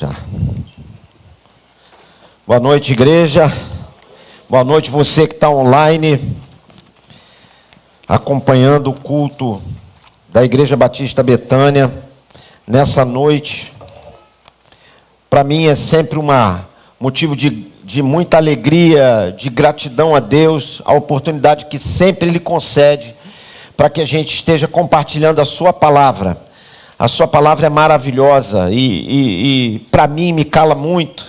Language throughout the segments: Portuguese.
Já. Boa noite, igreja. Boa noite, você que está online, acompanhando o culto da Igreja Batista Betânia. Nessa noite, para mim é sempre motivo de muita alegria, de gratidão a Deus, a oportunidade que sempre Ele concede para que a gente esteja compartilhando a sua palavra. A sua palavra é maravilhosa e para mim me cala muito.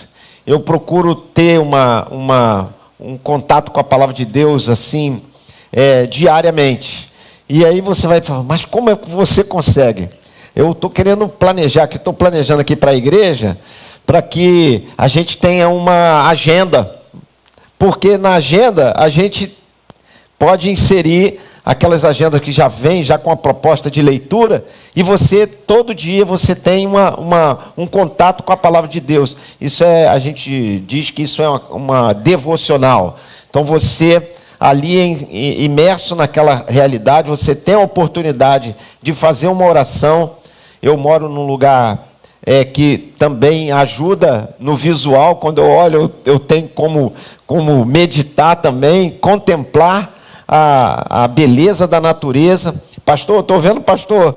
Eu procuro ter um contato com a palavra de Deus assim, diariamente. E aí você vai falar, mas como é que você consegue? Eu estou querendo planejar, estou planejando aqui para a igreja, para que a gente tenha uma agenda. Porque na agenda a gente pode inserir aquelas agendas que já vêm já com a proposta de leitura, e você, todo dia, você tem um contato com a palavra de Deus. Isso a gente diz que isso é uma devocional. Então você, ali imerso naquela realidade, você tem a oportunidade de fazer uma oração. Eu moro num lugar que também ajuda no visual. Quando eu olho, eu tenho como meditar também, contemplar a beleza da natureza. Pastor, estou vendo pastor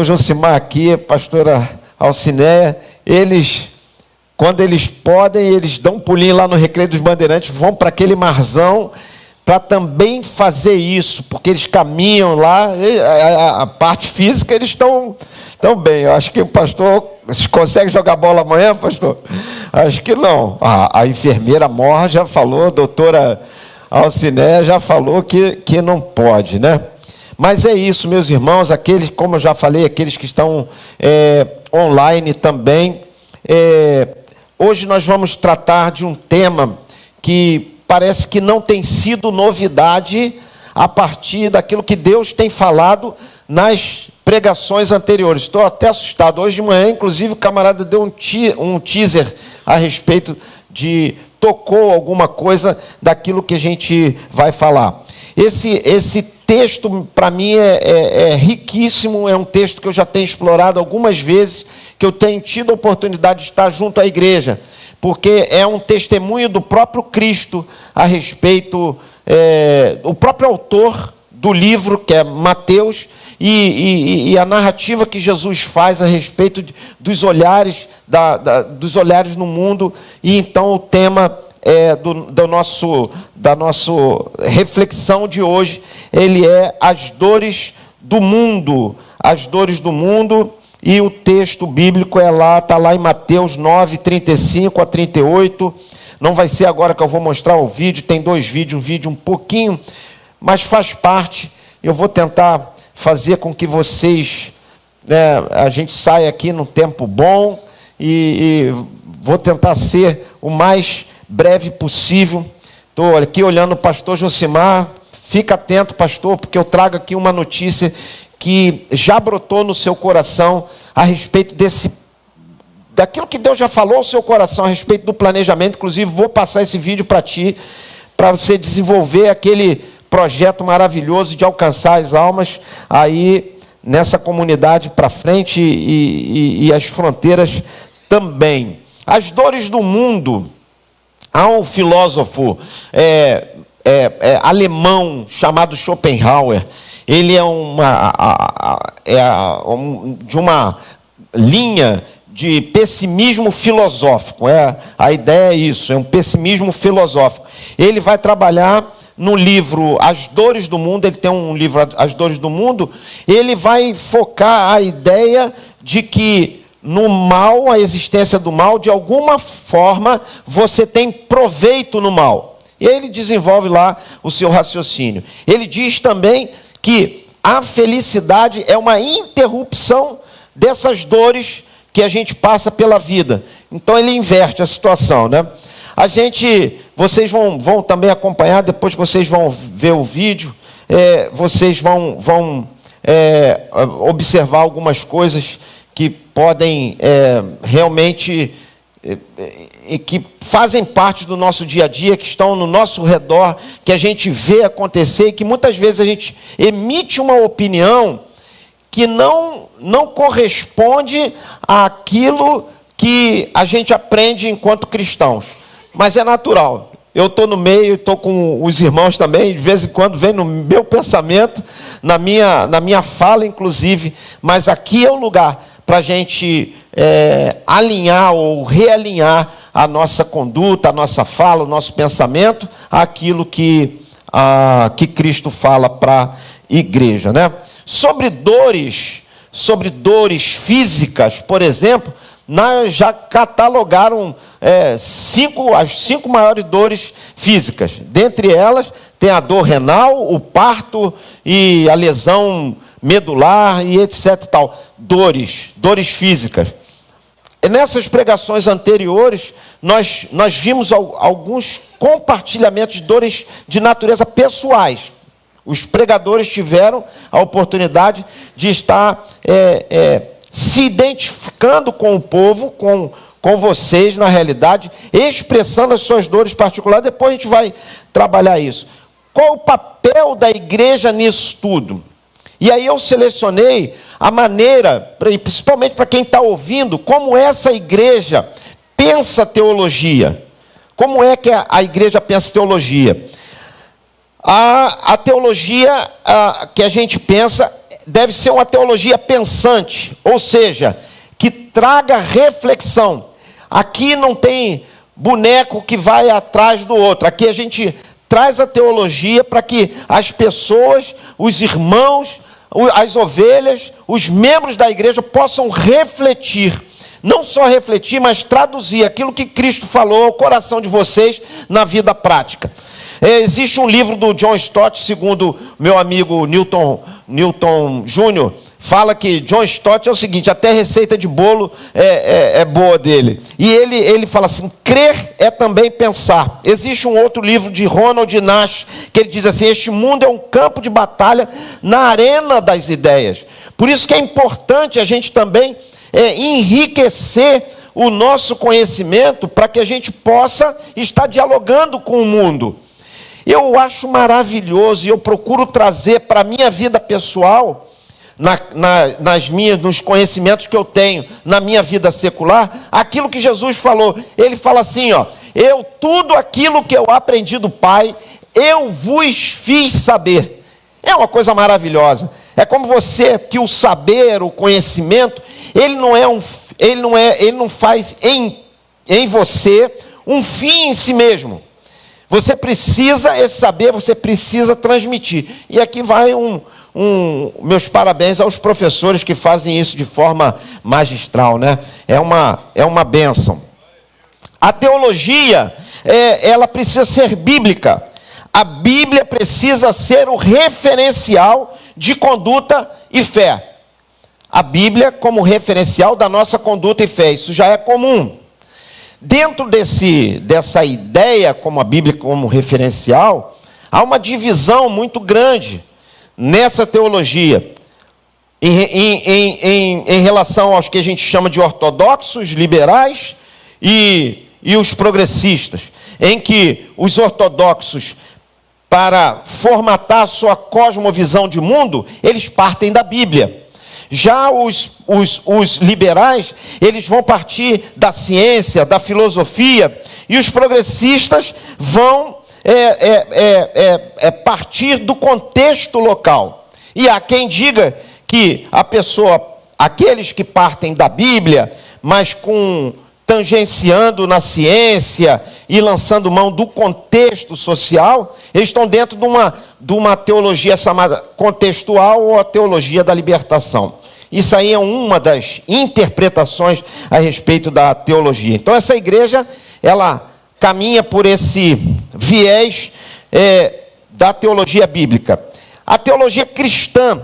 Josimar aqui, pastora Alcinéia, quando eles podem, eles dão um pulinho lá no Recreio dos Bandeirantes, vão para aquele marzão, para também fazer isso, porque eles caminham lá, a parte física eles estão bem. Eu acho que o pastor, você consegue jogar bola amanhã, pastor? Acho que não. A enfermeira Morra já falou, a doutora a Alcinéia já falou que não pode, né? Mas é isso, meus irmãos, aqueles, como eu já falei, aqueles que estão online também. Hoje nós vamos tratar de um tema que parece que não tem sido novidade a partir daquilo que Deus tem falado nas pregações anteriores. Estou até assustado. Hoje de manhã, inclusive, o camarada deu um teaser a respeito tocou alguma coisa daquilo que a gente vai falar. Esse texto, para mim, é riquíssimo, é um texto que eu já tenho explorado algumas vezes, que eu tenho tido a oportunidade de estar junto à igreja, porque é um testemunho do próprio Cristo a respeito, o próprio autor do livro, que é Mateus, e a narrativa que Jesus faz a respeito dos olhares, dos olhares no mundo. E então o tema da nossa reflexão de hoje, ele é as dores do mundo. As dores do mundo, e o texto bíblico está lá em Mateus 9, 35 a 38. Não vai ser agora que eu vou mostrar o vídeo, tem dois vídeos, um vídeo um pouquinho, mas faz parte. Eu vou tentar fazer com que vocês, a gente saia aqui num tempo bom, e vou tentar ser o mais breve possível. Estou aqui olhando o pastor Josimar. Fica atento, pastor, porque eu trago aqui uma notícia que já brotou no seu coração a respeito daquilo que Deus já falou ao seu coração a respeito do planejamento. Inclusive, vou passar esse vídeo para ti, para você desenvolver aquele projeto maravilhoso de alcançar as almas aí nessa comunidade para frente e as fronteiras também. As dores do mundo. Há um filósofo alemão chamado Schopenhauer. Ele é de uma linha de pessimismo filosófico. A ideia é isso, é um pessimismo filosófico. Ele vai trabalhar no livro As Dores do Mundo. Ele tem um livro, As Dores do Mundo. Ele vai focar a ideia de que no mal, a existência do mal, de alguma forma, você tem proveito no mal. E ele desenvolve lá o seu raciocínio. Ele diz também que a felicidade é uma interrupção dessas dores que a gente passa pela vida. Então ele inverte a situação, né? Vocês vão também acompanhar, depois que vocês vão ver o vídeo, vocês vão observar algumas coisas que podem realmente, que fazem parte do nosso dia a dia, que estão no nosso redor, que a gente vê acontecer, e que muitas vezes a gente emite uma opinião que não corresponde àquilo que a gente aprende enquanto cristãos, mas é natural. Eu estou no meio, estou com os irmãos também, de vez em quando vem no meu pensamento, na minha fala, inclusive, mas aqui é o lugar para a gente alinhar ou realinhar a nossa conduta, a nossa fala, o nosso pensamento, àquilo que Cristo fala para a igreja, né? Sobre dores físicas, por exemplo, nós já catalogaram as 5 maiores dores físicas. Dentre elas, tem a dor renal, o parto e a lesão medular e etc. Tal. Dores físicas. E nessas pregações anteriores, nós vimos alguns compartilhamentos de dores de natureza pessoais. Os pregadores tiveram a oportunidade de estar se identificando com o povo, com vocês, na realidade, expressando as suas dores particulares. Depois a gente vai trabalhar isso. Qual o papel da igreja nisso tudo? E aí eu selecionei a maneira, principalmente para quem está ouvindo, como essa igreja pensa teologia. Como é que a igreja pensa teologia? A teologia que a gente pensa deve ser uma teologia pensante, ou seja, que traga reflexão. Aqui não tem boneco que vai atrás do outro. Aqui a gente traz a teologia para que as pessoas, os irmãos, as ovelhas, os membros da igreja possam refletir. Não só refletir, mas traduzir aquilo que Cristo falou ao coração de vocês na vida prática. Existe um livro do John Stott, segundo meu amigo Newton Júnior, fala que John Stott é o seguinte: até receita de bolo é boa dele. E ele fala assim: crer é também pensar. Existe um outro livro de Ronald Nash, que ele diz assim: este mundo é um campo de batalha na arena das ideias. Por isso que é importante a gente também enriquecer o nosso conhecimento, para que a gente possa estar dialogando com o mundo. Eu acho maravilhoso, e eu procuro trazer para a minha vida pessoal, nos conhecimentos que eu tenho na minha vida secular, aquilo que Jesus falou. Ele fala assim, tudo aquilo que eu aprendi do Pai, eu vos fiz saber. É uma coisa maravilhosa. É como que o saber, o conhecimento, ele não faz em você um fim em si mesmo. Você precisa saber, você precisa transmitir. E aqui vai meus parabéns aos professores que fazem isso de forma magistral, né? É uma bênção. A teologia, ela precisa ser bíblica. A Bíblia precisa ser o referencial de conduta e fé. A Bíblia como referencial da nossa conduta e fé. Isso já é comum. Dentro dessa ideia, como a Bíblia como referencial, há uma divisão muito grande nessa teologia, em relação aos que a gente chama de ortodoxos, liberais e os progressistas, em que os ortodoxos, para formatar a sua cosmovisão de mundo, eles partem da Bíblia. Já os liberais, eles vão partir da ciência, da filosofia, e os progressistas vão partir do contexto local. E há quem diga que aqueles que partem da Bíblia, mas tangenciando na ciência e lançando mão do contexto social, eles estão dentro de uma teologia chamada contextual, ou a teologia da libertação. Isso aí é uma das interpretações a respeito da teologia. Então essa igreja, ela caminha por esse viés da teologia bíblica. A teologia cristã,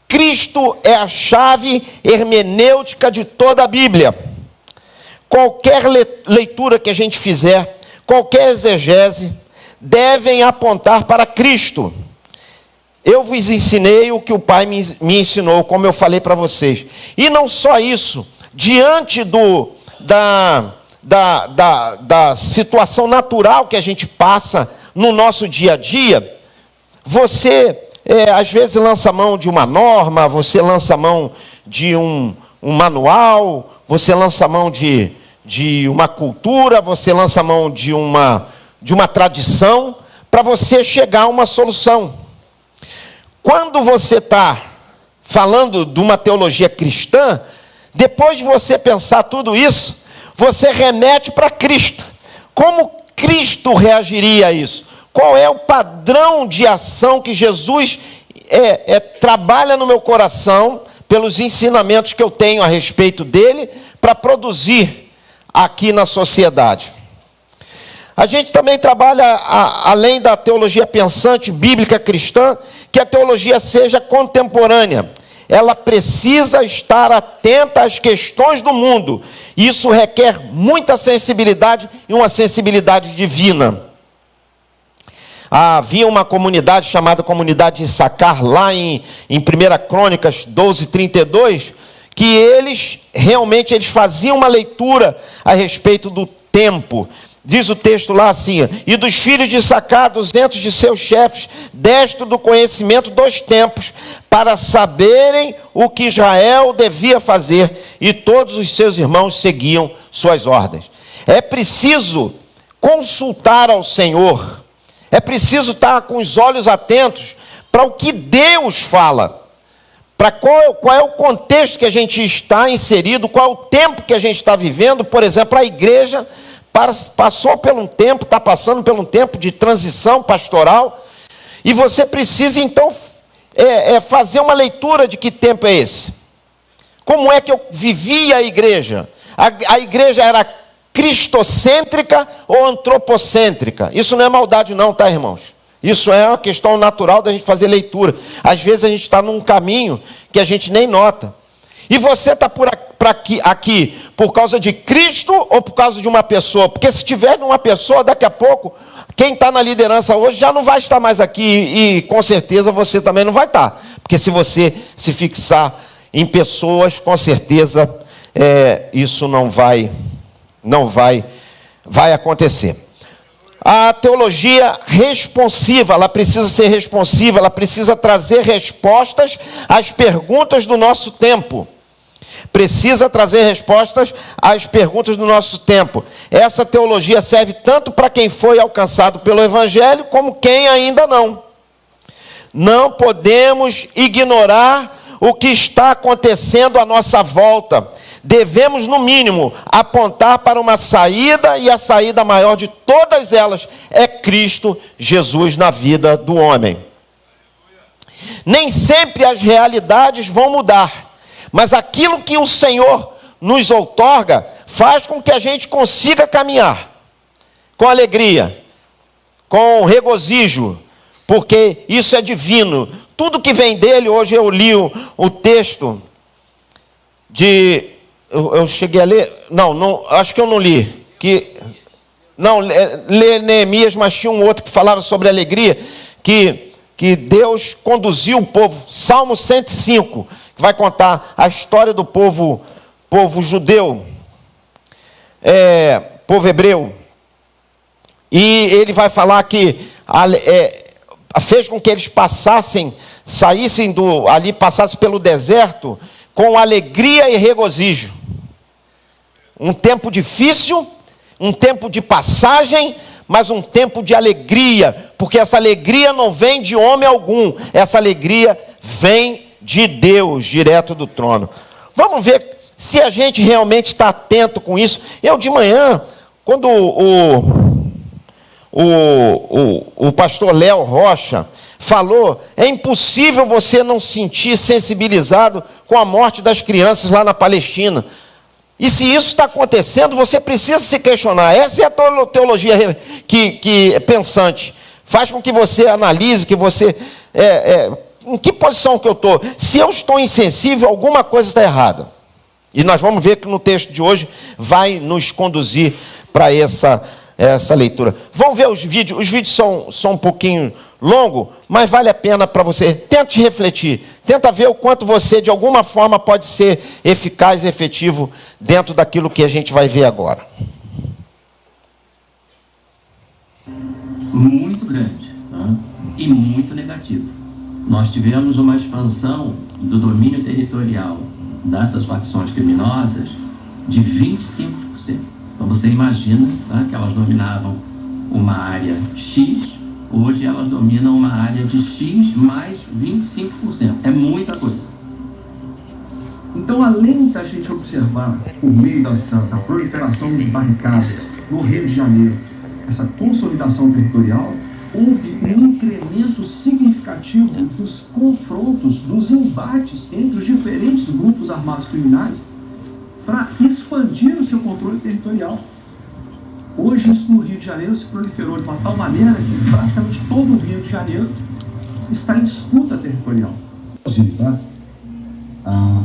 Cristo é a chave hermenêutica de toda a Bíblia. Qualquer leitura que a gente fizer, qualquer exegese, devem apontar para Cristo. Eu vos ensinei o que o Pai me ensinou, como eu falei para vocês. E não só isso, diante da situação natural que a gente passa no nosso dia a dia, você às vezes lança mão de uma norma, você lança mão de um manual, você lança mão de uma cultura, você lança mão de uma tradição, para você chegar a uma solução. Quando você está falando de uma teologia cristã, depois de você pensar tudo isso, você remete para Cristo. Como Cristo reagiria a isso? Qual é o padrão de ação que Jesus trabalha no meu coração, pelos ensinamentos que eu tenho a respeito dele, para produzir aqui na sociedade? A gente também trabalha, além da teologia pensante, bíblica, cristã, que a teologia seja contemporânea. Ela precisa estar atenta às questões do mundo. Isso requer muita sensibilidade e uma sensibilidade divina. Havia uma comunidade chamada Comunidade de Issacar, lá em 1 Crônicas 12:32, que eles faziam uma leitura a respeito do tempo. Diz o texto lá assim: e dos filhos de Issacar, 200 de seus chefes, destro do conhecimento dos tempos, para saberem o que Israel devia fazer, e todos os seus irmãos seguiam suas ordens. É preciso consultar ao Senhor, é preciso estar com os olhos atentos para o que Deus fala, para qual é o contexto que a gente está inserido, qual é o tempo que a gente está vivendo. Por exemplo, a igreja passou por um tempo, está passando por um tempo de transição pastoral, e você precisa então fazer uma leitura de que tempo é esse. Como é que eu vivia a igreja? A igreja era cristocêntrica ou antropocêntrica? Isso não é maldade não, tá, irmãos? Isso é uma questão natural da gente fazer leitura. Às vezes a gente está num caminho que a gente nem nota. E você está aqui por causa de Cristo ou por causa de uma pessoa? Porque se tiver uma pessoa, daqui a pouco, quem está na liderança hoje já não vai estar mais aqui, e com certeza você também não vai estar. Porque se você se fixar em pessoas, com certeza isso não vai acontecer. A teologia responsiva, ela precisa ser responsiva, ela precisa trazer respostas às perguntas do nosso tempo. Precisa trazer respostas às perguntas do nosso tempo. Essa teologia serve tanto para quem foi alcançado pelo Evangelho, como quem ainda não. Não podemos ignorar o que está acontecendo à nossa volta. Devemos, no mínimo, apontar para uma saída, e a saída maior de todas elas é Cristo Jesus na vida do homem. Nem sempre as realidades vão mudar, mas aquilo que o Senhor nos outorga faz com que a gente consiga caminhar com alegria, com regozijo, porque isso é divino. Tudo que vem dele. Hoje eu li o texto de... Eu cheguei a ler... Não, acho que eu não li. Ler Neemias, mas tinha um outro que falava sobre alegria, que Deus conduziu o povo. Salmo 105, que vai contar a história do povo judeu, povo hebreu. E ele vai falar que fez com que eles passassem pelo deserto com alegria e regozijo. Um tempo difícil, um tempo de passagem, mas um tempo de alegria, porque essa alegria não vem de homem algum, essa alegria vem de Deus, direto do trono. Vamos ver se a gente realmente está atento com isso. Eu de manhã, quando o pastor Léo Rocha falou, é impossível você não sentir sensibilizado com a morte das crianças lá na Palestina. E se isso está acontecendo, você precisa se questionar. Essa é a teologia que é pensante. Faz com que você analise, que você... em que posição que eu estou? Se eu estou insensível, alguma coisa está errada. E nós vamos ver que no texto de hoje vai nos conduzir para essa leitura. Vamos ver os vídeos. Os vídeos são um pouquinho longos, mas vale a pena para você. Tente refletir. Tenta ver o quanto você, de alguma forma, pode ser eficaz e efetivo dentro daquilo que a gente vai ver agora. Muito grande, tá? E muito negativo. Nós tivemos uma expansão do domínio territorial dessas facções criminosas de 25%. Então você imagina, tá, que elas dominavam uma área X, hoje elas dominam uma área de X mais 25%. É muita coisa. Então, além da gente observar, por meio da proliferação de barricadas no Rio de Janeiro, essa consolidação territorial, houve um incremento significativo dos confrontos, dos embates entre os diferentes grupos armados criminais para expandir o seu controle territorial. Hoje, isso no Rio de Janeiro se proliferou de uma tal maneira que praticamente todo o Rio de Janeiro está em disputa territorial. Tá?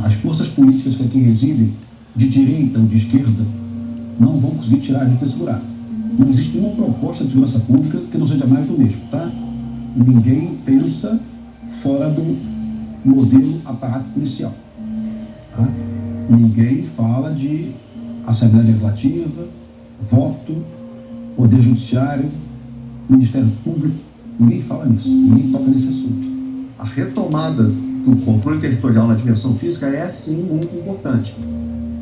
As forças políticas que aqui residem, de direita ou de esquerda, não vão conseguir tirar a gente desse buraco. Não existe nenhuma proposta de segurança pública que não seja mais do mesmo, tá? Ninguém pensa fora do modelo aparato policial, tá? Ninguém fala de Assembleia Legislativa, voto, Poder Judiciário, Ministério Público. Ninguém fala nisso, ninguém toca nesse assunto. A retomada do controle territorial na dimensão física é sim muito importante,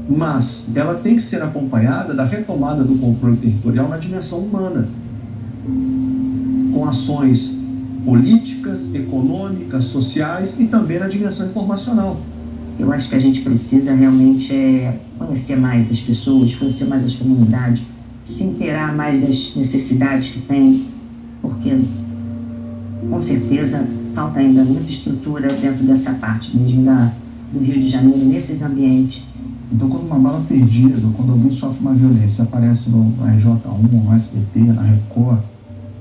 mas ela tem que ser acompanhada da retomada do controle territorial na dimensão humana, com ações políticas, econômicas, sociais e também na dimensão informacional. Eu acho que a gente precisa realmente conhecer mais as pessoas, conhecer mais as comunidades, se inteirar mais das necessidades que tem, porque com certeza falta ainda muita estrutura dentro dessa parte mesmo do Rio de Janeiro, nesses ambientes. Então, quando uma bala perdida, quando alguém sofre uma violência, aparece no RJ1, no SBT, na Record,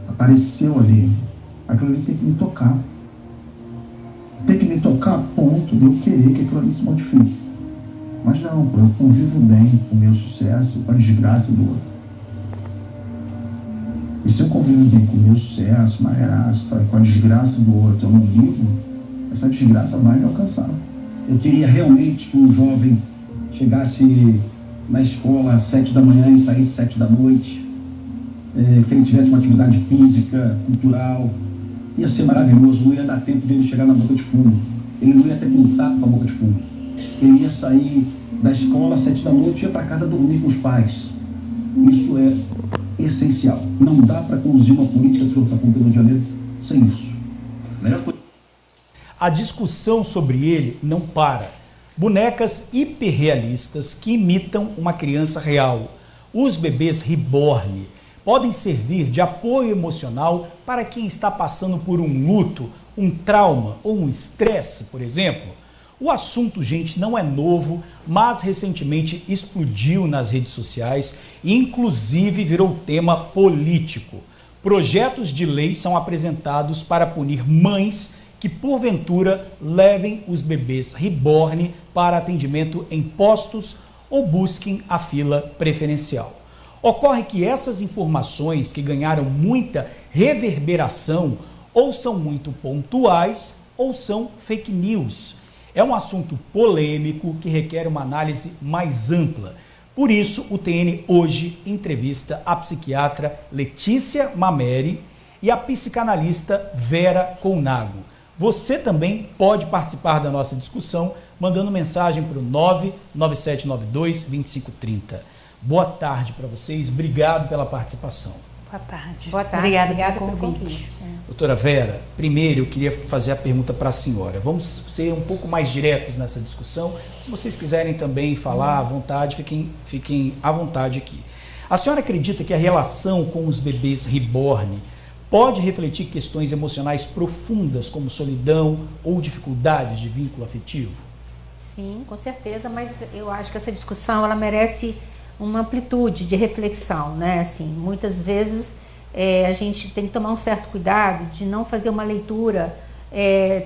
apareceu ali, aquilo ali tem que me tocar. Tem que me tocar a ponto de eu querer que aquilo ali se modifique. Mas não, eu convivo bem com o meu sucesso, com a desgraça do outro. E se eu convivo bem com o meu sucesso, com a desgraça do outro, eu não ligo, essa desgraça vai me alcançar. Eu queria realmente que um jovem chegasse na escola às 7 da manhã e saísse às 7 da noite, que ele tivesse uma atividade física, cultural. Ia ser maravilhoso, não ia dar tempo dele chegar na boca de fumo. Ele não ia ter contato com a boca de fumo. Ele ia sair da escola às 7 da noite e ia para casa dormir com os pais. Isso é essencial. Não dá para conduzir uma política de segurança pública no Rio de Janeiro sem isso. A discussão sobre ele não para. Bonecas hiperrealistas que imitam uma criança real. Os bebês reborn podem servir de apoio emocional para quem está passando por um luto, um trauma ou um estresse, por exemplo. O assunto, gente, não é novo, mas recentemente explodiu nas redes sociais e inclusive virou tema político. Projetos de lei são apresentados para punir mães que, porventura, levem os bebês reborn para atendimento em postos ou busquem a fila preferencial. Ocorre que essas informações que ganharam muita reverberação ou são muito pontuais ou são fake news. É um assunto polêmico que requer uma análise mais ampla. Por isso, o TN hoje entrevista a psiquiatra Letícia Mameri e a psicanalista Vera Colnago. Você também pode participar da nossa discussão mandando mensagem para o 99792-2530. Boa tarde para vocês, obrigado pela participação. Boa tarde. Boa tarde. Obrigada pelo convite. Doutora Vera, primeiro eu queria fazer a pergunta para a senhora. Vamos ser um pouco mais diretos nessa discussão. Se vocês quiserem também falar à vontade, fiquem à vontade aqui. A senhora acredita que a relação com os bebês reborn pode refletir questões emocionais profundas, como solidão ou dificuldades de vínculo afetivo? Sim, com certeza, mas eu acho que essa discussão ela merece uma amplitude de reflexão, né? Assim, muitas vezes a gente tem que tomar um certo cuidado de não fazer uma leitura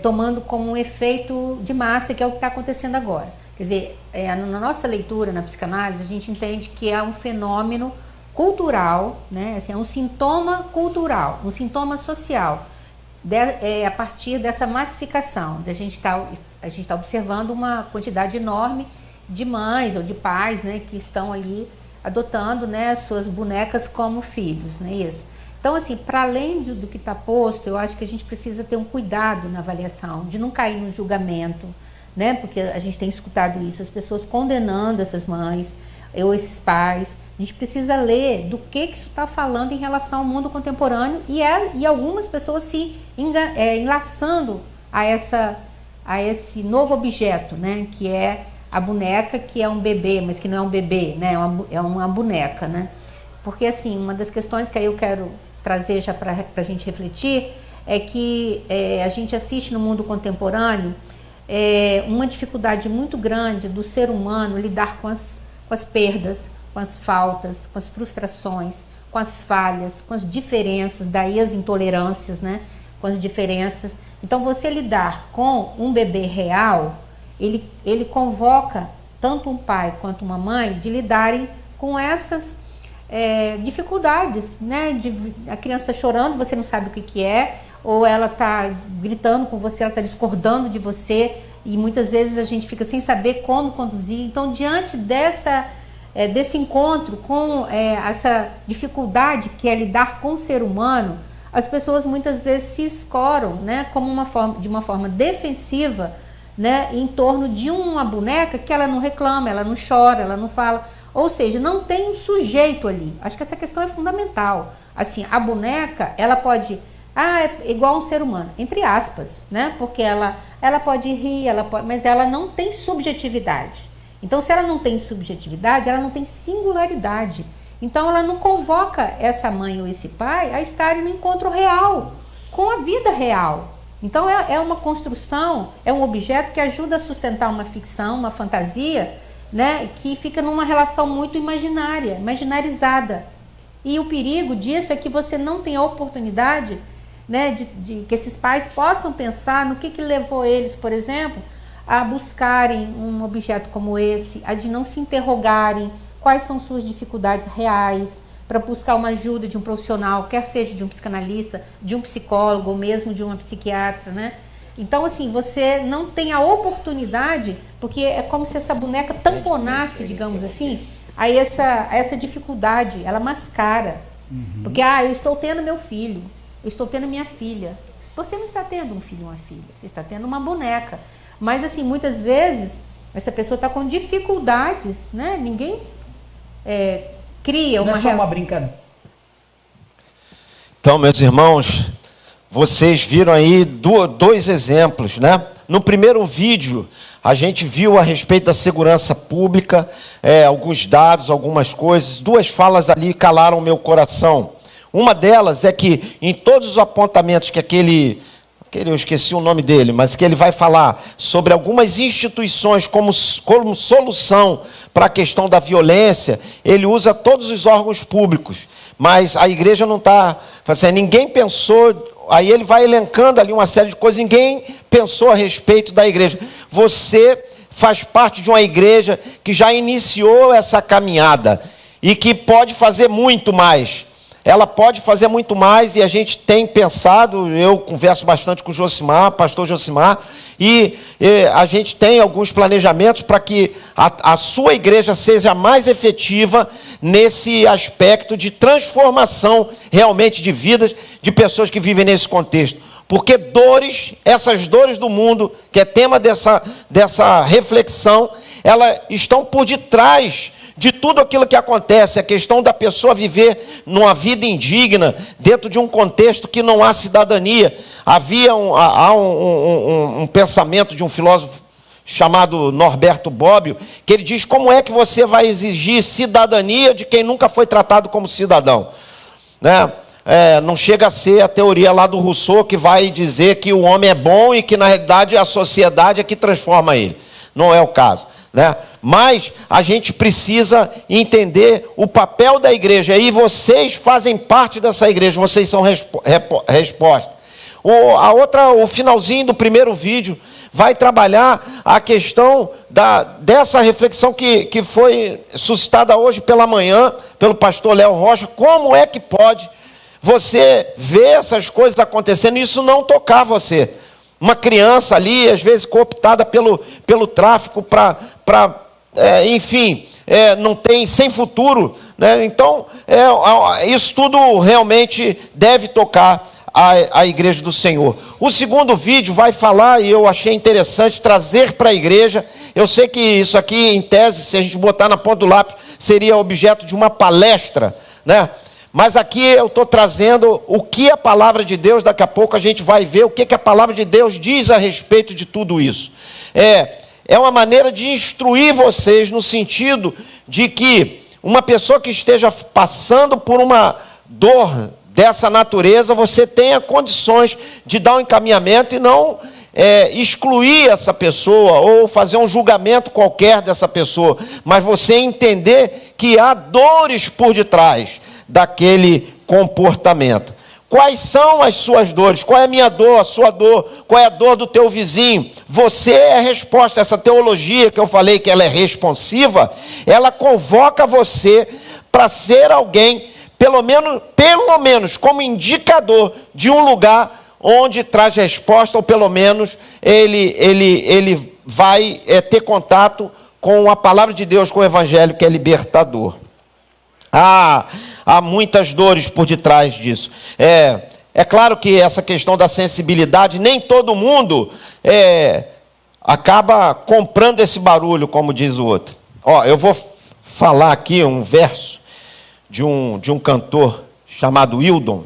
tomando como um efeito de massa, que é o que está acontecendo agora. Quer dizer, na nossa leitura, na psicanálise, a gente entende que é um fenômeno cultural, né? Assim, é um sintoma cultural, um sintoma social, a partir dessa massificação. A gente está observando uma quantidade enorme de mães ou de pais, né, que estão ali adotando, né, suas bonecas como filhos, né, isso. Então, assim, para além do que está posto, eu acho que a gente precisa ter um cuidado na avaliação, de não cair no julgamento, né, porque a gente tem escutado isso, as pessoas condenando essas mães, ou esses pais. A gente precisa ler do que isso está falando em relação ao mundo contemporâneo e algumas pessoas se enlaçando a esse novo objeto, né? Que é a boneca, que é um bebê, mas que não é um bebê, né? É uma boneca, né? Porque, assim, uma das questões que aí eu quero trazer já para a gente refletir é que a gente assiste no mundo contemporâneo uma dificuldade muito grande do ser humano lidar com as perdas, com as faltas, com as frustrações, com as falhas, com as diferenças, daí as intolerâncias, né? Com as diferenças. Então, você lidar com um bebê real, ele convoca tanto um pai quanto uma mãe de lidarem com essas dificuldades, né? A criança está chorando, você não sabe o que é, ou ela está gritando com você, ela está discordando de você, e muitas vezes a gente fica sem saber como conduzir. Então, diante desse encontro com essa dificuldade que é lidar com o ser humano, as pessoas muitas vezes se escoram, né, como de uma forma defensiva, né, em torno de uma boneca que ela não reclama, ela não chora, ela não fala. Ou seja, não tem um sujeito ali. Acho que essa questão é fundamental. Assim, a boneca, ela pode... é igual um ser humano, entre aspas, né? Porque ela pode rir, mas ela não tem subjetividade. Então, se ela não tem subjetividade, ela não tem singularidade. Então, ela não convoca essa mãe ou esse pai a estarem no encontro real, com a vida real. Então, é uma construção, é um objeto que ajuda a sustentar uma ficção, uma fantasia, né, que fica numa relação muito imaginarizada. E o perigo disso é que você não tem a oportunidade, né, de que esses pais possam pensar no que levou eles, por exemplo, a buscarem um objeto como esse, a de não se interrogarem quais são suas dificuldades reais, para buscar uma ajuda de um profissional, quer seja de um psicanalista, de um psicólogo ou mesmo de uma psiquiatra, né? Então, assim, você não tem a oportunidade, porque é como se essa boneca tamponasse, digamos assim, a essa dificuldade, ela mascara. Porque, eu estou tendo meu filho, eu estou tendo minha filha. Você não está tendo um filho ou uma filha, você está tendo uma boneca. Mas, assim, muitas vezes, essa pessoa está com dificuldades, né? Ninguém cria uma... Não é só uma brincadeira. Então, meus irmãos, vocês viram aí dois exemplos, né? No primeiro vídeo, a gente viu a respeito da segurança pública, alguns dados, algumas coisas. Duas falas ali calaram meu coração. Uma delas é que em todos os apontamentos que eu esqueci o nome dele, mas que ele vai falar sobre algumas instituições como solução para a questão da violência, ele usa todos os órgãos públicos, mas a igreja não está... Assim, ninguém pensou... Aí ele vai elencando ali uma série de coisas, ninguém pensou a respeito da igreja. Você faz parte de uma igreja que já iniciou essa caminhada e que pode fazer muito mais. Ela pode fazer muito mais e a gente tem pensado, eu converso bastante com o Josimar, pastor Josimar, e a gente tem alguns planejamentos para que a sua igreja seja mais efetiva nesse aspecto de transformação realmente de vidas de pessoas que vivem nesse contexto. Porque essas dores do mundo, que é tema dessa reflexão, elas estão por detrás de tudo aquilo que acontece, a questão da pessoa viver numa vida indigna, dentro de um contexto que não há cidadania. Há um pensamento de um filósofo chamado Norberto Bobbio, que ele diz: como é que você vai exigir cidadania de quem nunca foi tratado como cidadão? Né? Não chega a ser a teoria lá do Rousseau, que vai dizer que o homem é bom e que na realidade a sociedade é que transforma ele. Não é o caso, né? Mas a gente precisa entender o papel da igreja, e vocês fazem parte dessa igreja, vocês são resposta. O finalzinho do primeiro vídeo vai trabalhar a questão dessa reflexão que foi suscitada hoje pela manhã pelo pastor Léo Rocha. Como é que pode você ver essas coisas acontecendo e isso não tocar você? Uma criança ali, às vezes cooptada pelo tráfico enfim, não tem, sem futuro, né? Então, isso tudo realmente deve tocar a igreja do Senhor. O segundo vídeo vai falar, e eu achei interessante trazer para a igreja. Eu sei que isso aqui, em tese, se a gente botar na ponta do lápis, seria objeto de uma palestra, né? Mas aqui eu estou trazendo o que a palavra de Deus, daqui a pouco a gente vai ver o que a palavra de Deus diz a respeito de tudo isso. É uma maneira de instruir vocês no sentido de que uma pessoa que esteja passando por uma dor dessa natureza, você tenha condições de dar um encaminhamento e não excluir essa pessoa ou fazer um julgamento qualquer dessa pessoa, mas você entender que há dores por detrás daquele comportamento. Quais são as suas dores? Qual é a minha dor, a sua dor? Qual é a dor do teu vizinho? Você é a resposta. Essa teologia que eu falei que ela é responsiva, ela convoca você para ser alguém, pelo menos como indicador de um lugar onde traz resposta, ou pelo menos ele vai ter contato com a palavra de Deus, com o evangelho que é libertador. Há muitas dores por detrás disso. É claro que essa questão da sensibilidade, nem todo mundo acaba comprando esse barulho, como diz o outro. Eu vou falar aqui um verso de um cantor chamado Hildon,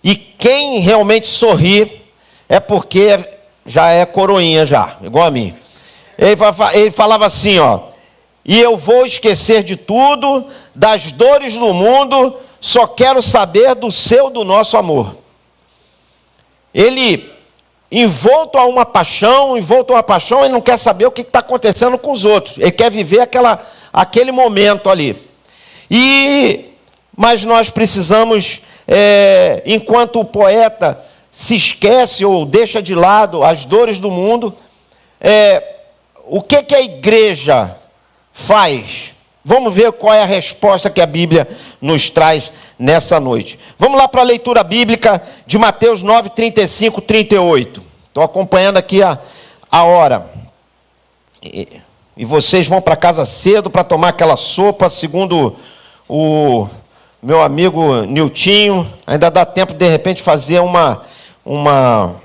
e quem realmente sorri é porque já é coroinha já, igual a mim. Ele falava assim, e eu vou esquecer de tudo, das dores do mundo, só quero saber do nosso amor. Ele, envolto a uma paixão, ele não quer saber o que está acontecendo com os outros. Ele quer viver aquele momento ali. Mas nós precisamos, enquanto o poeta se esquece ou deixa de lado as dores do mundo, o que a igreja faz? Vamos ver qual é a resposta que a Bíblia nos traz nessa noite. Vamos lá para a leitura bíblica de Mateus 9, 35, 38. Estou acompanhando aqui a hora. E vocês vão para casa cedo para tomar aquela sopa, segundo o meu amigo Niltinho. Ainda dá tempo de repente fazer uma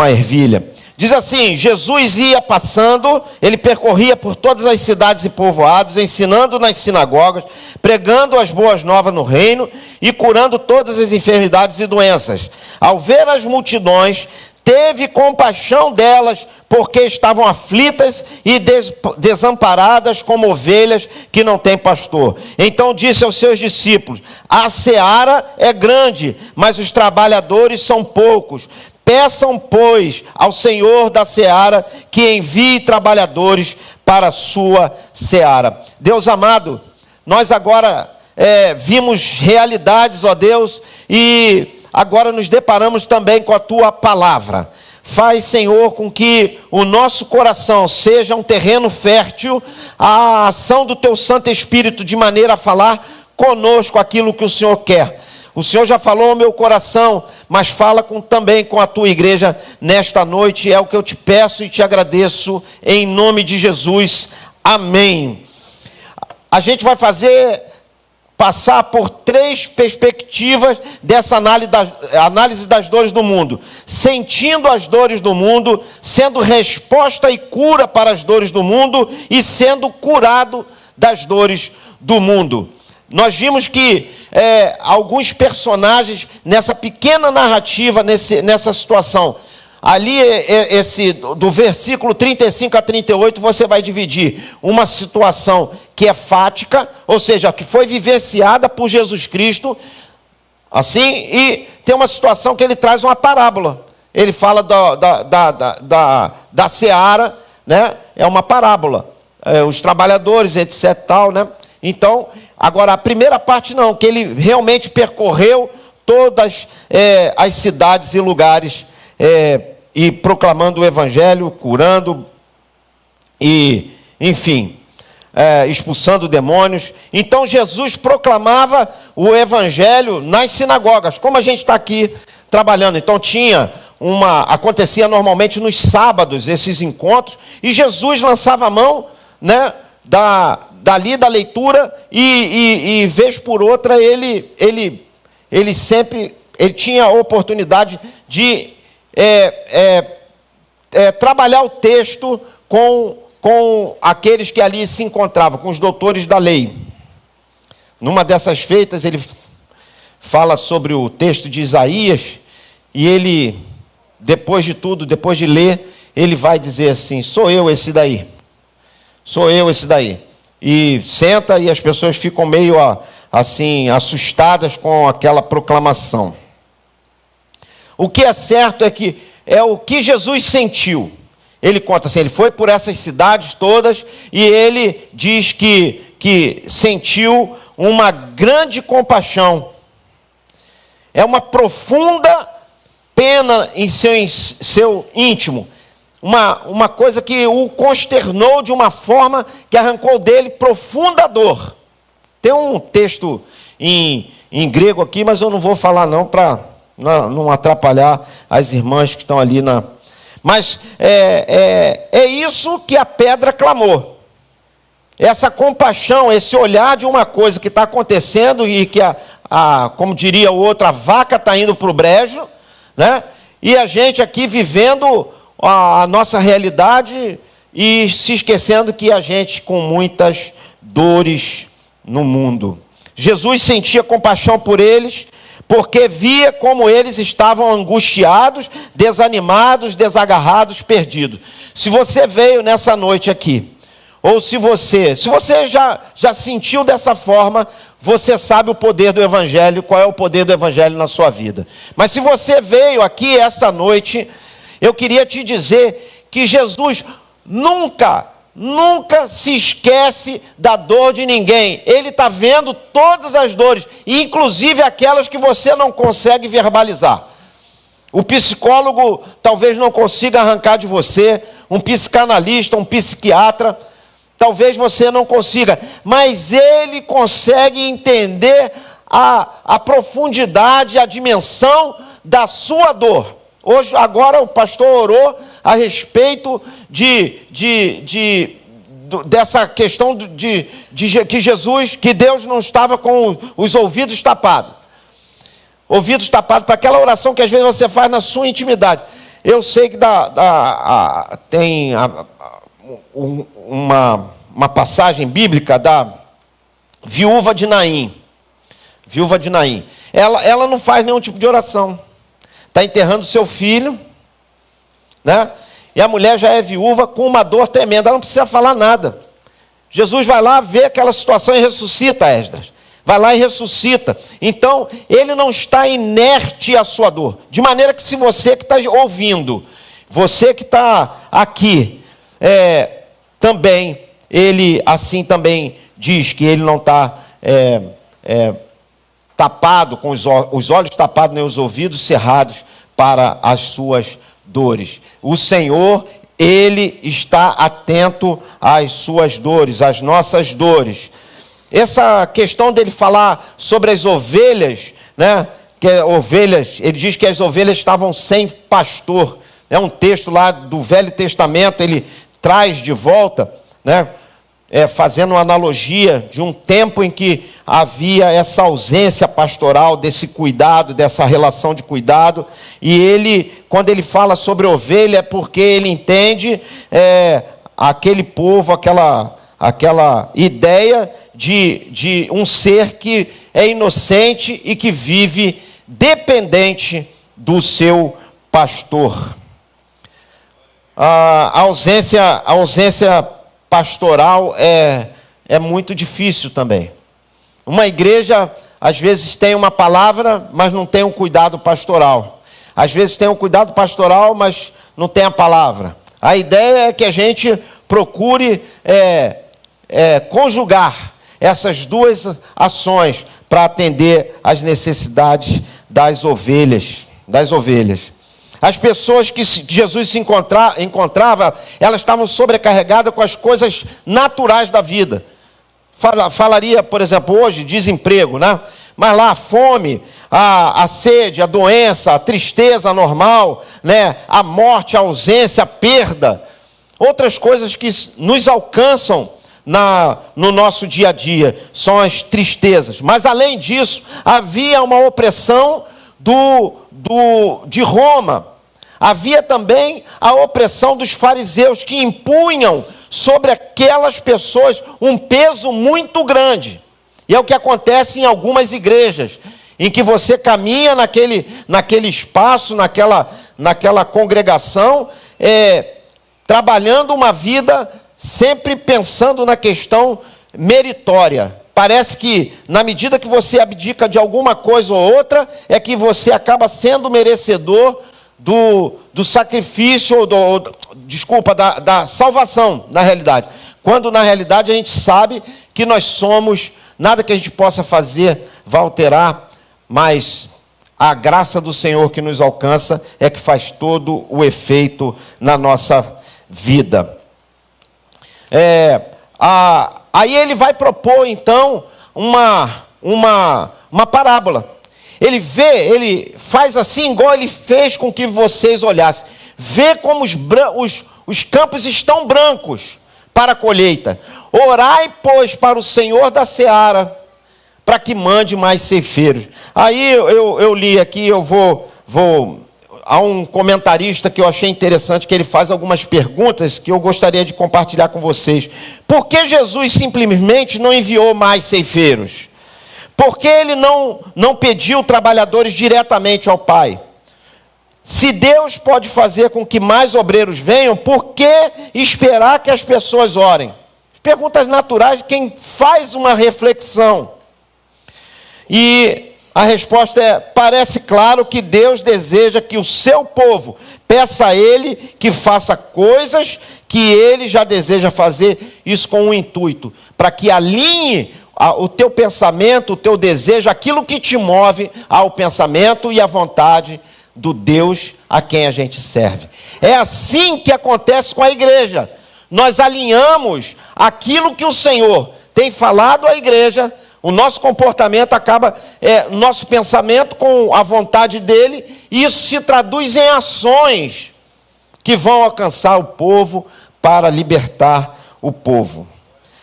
ervilha. Diz assim: Jesus ia passando, ele percorria por todas as cidades e povoados, ensinando nas sinagogas, pregando as boas novas no reino e curando todas as enfermidades e doenças. Ao ver as multidões, teve compaixão delas, porque estavam aflitas e desamparadas como ovelhas que não têm pastor. Então disse aos seus discípulos: a seara é grande, mas os trabalhadores são poucos. Peçam, pois, ao Senhor da seara que envie trabalhadores para a sua seara. Deus amado, nós agora vimos realidades, ó Deus, e agora nos deparamos também com a Tua palavra. Faz, Senhor, com que o nosso coração seja um terreno fértil à ação do Teu Santo Espírito, de maneira a falar conosco aquilo que o Senhor quer. O Senhor já falou ao meu coração, mas fala também com a Tua igreja nesta noite. É o que eu te peço e te agradeço, em nome de Jesus. Amém. A gente vai passar por 3 perspectivas dessa análise das dores do mundo. Sentindo as dores do mundo, sendo resposta e cura para as dores do mundo e sendo curado das dores do mundo. Nós vimos que alguns personagens nessa pequena narrativa, nessa situação, ali do versículo 35 a 38, você vai dividir uma situação que é fática, ou seja, que foi vivenciada por Jesus Cristo, assim, e tem uma situação que ele traz uma parábola. Ele fala da seara, né? É uma parábola, os trabalhadores, etc, tal, né? Então, agora a primeira parte não, que ele realmente percorreu todas as cidades e lugares, e proclamando o evangelho, curando e, enfim, expulsando demônios. Então Jesus proclamava o evangelho nas sinagogas, como a gente está aqui trabalhando. Então acontecia normalmente nos sábados esses encontros, e Jesus lançava a mão, né, dali da leitura, e vez por outra ele sempre tinha a oportunidade de trabalhar o texto com aqueles que ali se encontravam, com os doutores da lei. numa dessas feitas, ele fala sobre o texto de Isaías, e ele, depois de tudo, depois de ler, ele vai dizer assim: sou eu esse daí. Sou eu esse daí. E senta e as pessoas ficam meio assim, assustadas com aquela proclamação. O que é certo é que é o que Jesus sentiu. Ele conta assim, ele foi por essas cidades todas e ele diz que sentiu uma grande compaixão. É uma profunda pena em seu íntimo. Uma coisa que o consternou de uma forma que arrancou dele profunda dor. Tem um texto em grego aqui, mas eu não vou falar não, para não atrapalhar as irmãs que estão ali na... Mas é isso que a pedra clamou. Essa compaixão, esse olhar de uma coisa que está acontecendo e que, como diria o outro, a vaca está indo para o brejo, né? E a gente aqui vivendo a nossa realidade e se esquecendo que a gente com muitas dores no mundo. Jesus sentia compaixão por eles, porque via como eles estavam angustiados, desanimados, desagarrados, perdidos. Se você veio nessa noite aqui, ou se você já sentiu dessa forma, você sabe o poder do Evangelho, qual é o poder do Evangelho na sua vida. Mas se você veio aqui essa noite, eu queria te dizer que Jesus nunca se esquece da dor de ninguém. Ele está vendo todas as dores, inclusive aquelas que você não consegue verbalizar. O psicólogo talvez não consiga arrancar de você, um psicanalista, um psiquiatra, talvez você não consiga, mas ele consegue entender a profundidade, a dimensão da sua dor. Hoje, agora o pastor orou a respeito dessa questão de que Jesus, que Deus não estava com os ouvidos tapados. Ouvidos tapados para aquela oração que às vezes você faz na sua intimidade. Eu sei que tem uma passagem bíblica da viúva de Naim. Viúva de Naim. Ela não faz nenhum tipo de oração. Está enterrando seu filho, né? E a mulher já é viúva com uma dor tremenda, ela não precisa falar nada. Jesus vai lá, vê aquela situação e ressuscita Esdras. Vai lá e ressuscita. Então, ele não está inerte à sua dor. De maneira que se você que está ouvindo, você que está aqui, também, ele assim também diz que ele não está tapado, com os olhos tapados, nem os ouvidos cerrados para as suas dores. O Senhor, ele está atento às suas dores, às nossas dores. Essa questão dele falar sobre as ovelhas, né? Ele diz que as ovelhas estavam sem pastor. É um texto lá do Velho Testamento, ele traz de volta, né? Fazendo uma analogia de um tempo em que havia essa ausência pastoral, desse cuidado, dessa relação de cuidado, e ele, quando ele fala sobre ovelha, é porque ele entende aquele povo, aquela ideia de um ser que é inocente e que vive dependente do seu pastor. A ausência pastoral é muito difícil também. Uma igreja, às vezes, tem uma palavra, mas não tem um cuidado pastoral. Às vezes tem um cuidado pastoral, mas não tem a palavra. A ideia é que a gente procure conjugar essas duas ações para atender às necessidades das ovelhas. As pessoas que Jesus se encontrava, elas estavam sobrecarregadas com as coisas naturais da vida. Falaria, por exemplo, hoje, desemprego, né? Mas lá a fome, a sede, a doença, a tristeza normal, né? A morte, a ausência, a perda. Outras coisas que nos alcançam no nosso dia a dia são as tristezas. Mas além disso, havia uma opressão de Roma. Havia também a opressão dos fariseus, que impunham sobre aquelas pessoas um peso muito grande. E é o que acontece em algumas igrejas, em que você caminha naquele espaço, naquela congregação, trabalhando uma vida sempre pensando na questão meritória. Parece que, na medida que você abdica de alguma coisa ou outra, é que você acaba sendo merecedor do sacrifício, da salvação, na realidade. Quando, na realidade, a gente sabe que nós somos, nada que a gente possa fazer vai alterar, mas a graça do Senhor que nos alcança é que faz todo o efeito na nossa vida. Aí ele vai propor, então, uma parábola. Ele faz assim, igual ele fez com que vocês olhassem. Vê como os campos estão brancos para a colheita. Orai, pois, para o Senhor da seara, para que mande mais ceifeiros. Aí eu li aqui, há um comentarista que eu achei interessante, que ele faz algumas perguntas que eu gostaria de compartilhar com vocês. Por que Jesus simplesmente não enviou mais ceifeiros? Por que ele não pediu trabalhadores diretamente ao Pai? Se Deus pode fazer com que mais obreiros venham, por que esperar que as pessoas orem? Perguntas naturais de quem faz uma reflexão. E a resposta é: parece claro que Deus deseja que o seu povo peça a Ele que faça coisas que Ele já deseja fazer, isso com um intuito, para que alinhe o teu pensamento, o teu desejo, aquilo que te move ao pensamento e à vontade do Deus a quem a gente serve. É assim que acontece com a igreja. Nós alinhamos aquilo que o Senhor tem falado à igreja. O nosso comportamento acaba, nosso pensamento com a vontade dele, e isso se traduz em ações que vão alcançar o povo para libertar o povo.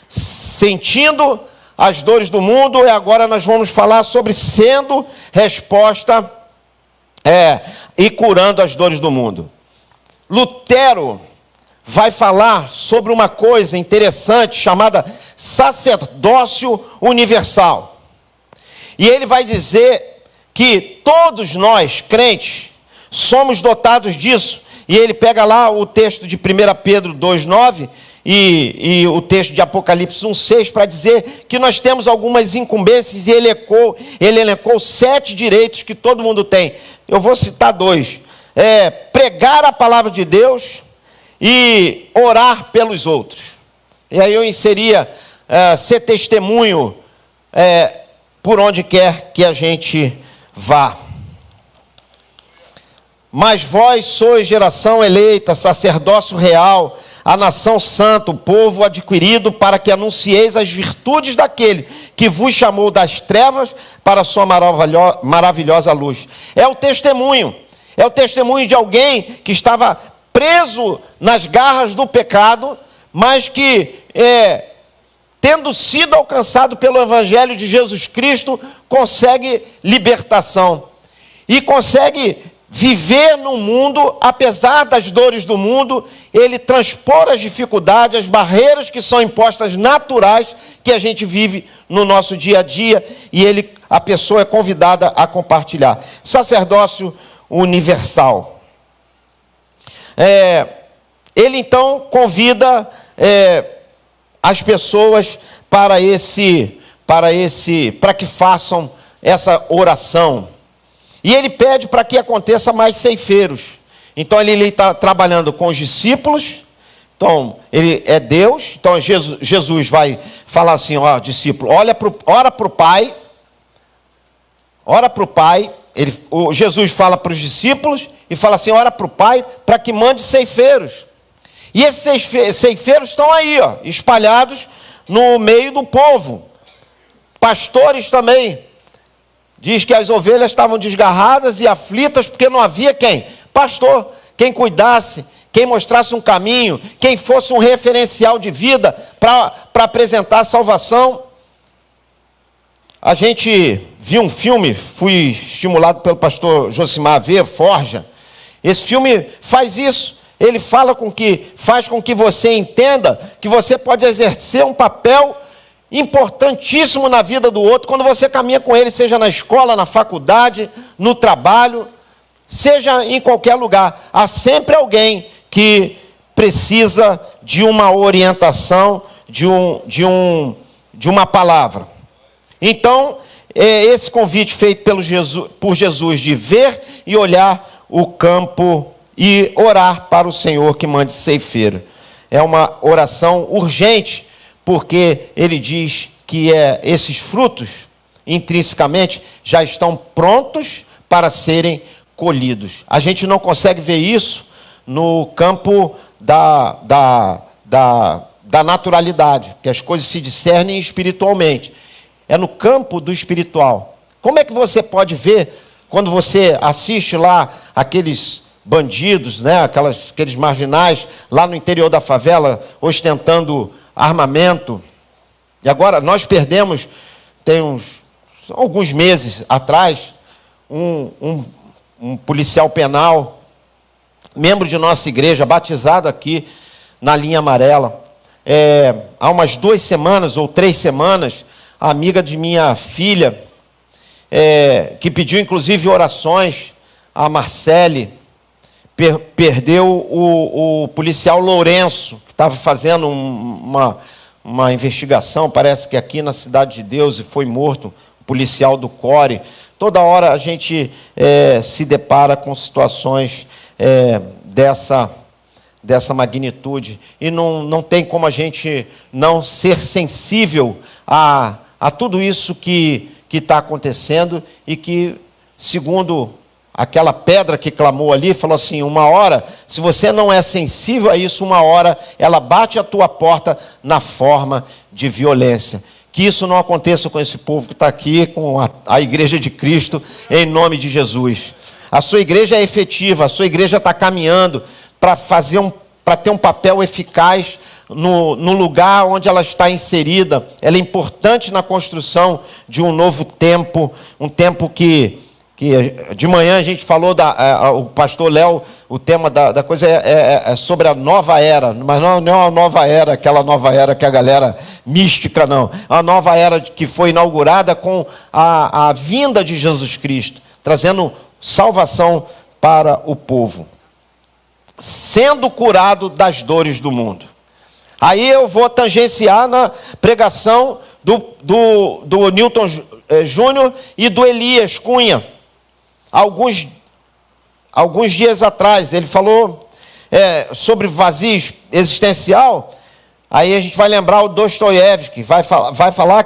Sentindo as dores do mundo, e agora nós vamos falar sobre sendo resposta e curando as dores do mundo. Lutero vai falar sobre uma coisa interessante chamada sacerdócio universal. E ele vai dizer que todos nós, crentes, somos dotados disso. E ele pega lá o texto de 1 Pedro 2,9 e o texto de Apocalipse 1,6 para dizer que nós temos algumas incumbências, e ele elencou 7 direitos que todo mundo tem. Eu vou citar 2. Pregar a palavra de Deus e orar pelos outros. E aí eu inseria ser testemunho por onde quer que a gente vá. Mas vós sois geração eleita, sacerdócio real, a nação santa, o povo adquirido, para que anuncieis as virtudes daquele que vos chamou das trevas para a sua maravilhosa luz. É o testemunho de alguém que estava preso nas garras do pecado, mas que, tendo sido alcançado pelo Evangelho de Jesus Cristo, consegue libertação e consegue viver no mundo, apesar das dores do mundo. Ele transpor as dificuldades, as barreiras que são impostas naturais que a gente vive no nosso dia a dia, e a pessoa é convidada a compartilhar. Sacerdócio universal. Ele então convida as pessoas para que façam essa oração. E ele pede para que aconteça mais ceifeiros. Então ele está trabalhando com os discípulos. Então ele é Deus. Então Jesus vai falar assim: ó, discípulo, ora para o Pai. Ora para o Pai. Jesus fala para os discípulos e fala assim: ora para o Pai para que mande ceifeiros. E esses ceifeiros estão aí, ó, espalhados no meio do povo. Pastores também. Diz que as ovelhas estavam desgarradas e aflitas porque não havia quem? Pastor. Quem cuidasse, quem mostrasse um caminho, quem fosse um referencial de vida para apresentar a salvação. A gente viu um filme, fui estimulado pelo pastor Josimar a ver, Forja. Esse filme faz isso. Ele faz com que você entenda que você pode exercer um papel importantíssimo na vida do outro, quando você caminha com ele, seja na escola, na faculdade, no trabalho, seja em qualquer lugar. Há sempre alguém que precisa de uma orientação, de uma palavra. Então, é esse convite feito por Jesus de ver e olhar o campo e orar para o Senhor que mande ceifeiro. É uma oração urgente, porque ele diz que esses frutos, intrinsecamente, já estão prontos para serem colhidos. A gente não consegue ver isso no campo da naturalidade, que as coisas se discernem espiritualmente. É no campo do espiritual. Como é que você pode ver, quando você assiste lá aqueles bandidos, né, aqueles marginais, lá no interior da favela, ostentando armamento? E agora, nós perdemos, tem alguns meses atrás, um policial penal, membro de nossa igreja, batizado aqui na linha amarela. Há umas 2 semanas ou 3 semanas, a amiga de minha filha, que pediu inclusive orações, a Marcele, perdeu o policial Lourenço, que estava fazendo uma investigação, parece que aqui na Cidade de Deus, e foi morto, o policial do CORE. Toda hora a gente se depara com situações dessa magnitude, e não tem como a gente não ser sensível a tudo isso que está acontecendo, e que, segundo aquela pedra que clamou ali, falou assim, uma hora, se você não é sensível a isso, uma hora ela bate a tua porta na forma de violência. Que isso não aconteça com esse povo que está aqui, com a Igreja de Cristo, em nome de Jesus. A sua igreja é efetiva, a sua igreja está caminhando para ter um papel eficaz no lugar onde ela está inserida. Ela é importante na construção de um novo tempo, um tempo que de manhã a gente falou, o pastor Léo, o tema da coisa é sobre a nova era, mas não é uma nova era, aquela nova era que a galera mística, não. É uma nova era que foi inaugurada com a vinda de Jesus Cristo, trazendo salvação para o povo, sendo curado das dores do mundo. Aí eu vou tangenciar na pregação do Newton Júnior e do Elias Cunha. Alguns dias atrás, ele falou sobre vazio existencial. Aí a gente vai lembrar o Dostoiévski, vai falar